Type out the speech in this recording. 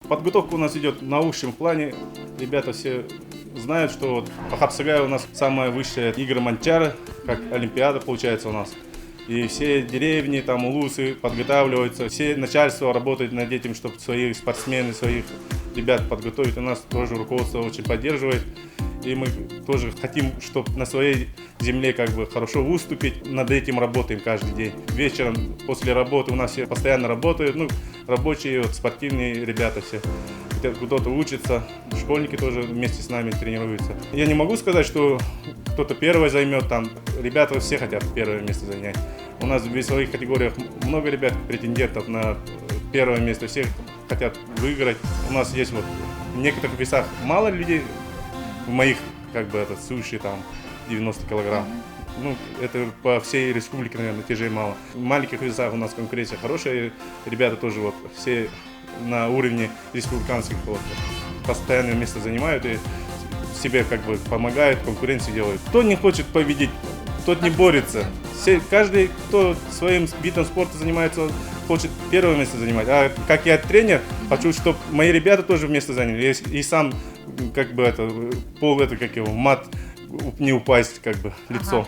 Подготовка у нас идет на высшем плане. Ребята все знают, что вот Ахапсагай у нас самая высшая игра Манчара, как Олимпиада получается у нас. И все деревни, там, улусы подготавливаются, все начальство работает над этим, чтобы своих спортсменов, своих ребят подготовить. У нас тоже руководство очень поддерживает. И мы тоже хотим, чтобы на своей земле как бы хорошо выступить. Над этим работаем каждый день. Вечером после работы у нас все постоянно работают. Ну, рабочие, вот, спортивные ребята все. Кто-то учится, школьники тоже вместе с нами тренируются. Я не могу сказать, что кто-то первое займет, там ребята все хотят первое место занять. У нас в весовых категориях много ребят, претендентов на первое место, все хотят выиграть. У нас есть вот в некоторых весах мало людей, в моих как бы это суши там 90 килограмм. Ну, это по всей республике, наверное, тяжей мало. В маленьких весах у нас конкуренция хорошая, ребята тоже вот все на уровне республиканских вот, постоянное место занимают и себе как бы помогают, конкуренцию делают. Кто не хочет победить, тот не борется. Каждый, кто своим видом спорта занимается, хочет первое место занимать. А как я тренер, хочу, чтобы мои ребята тоже место заняли. И сам как бы это, как его, мат не упасть как бы лицом.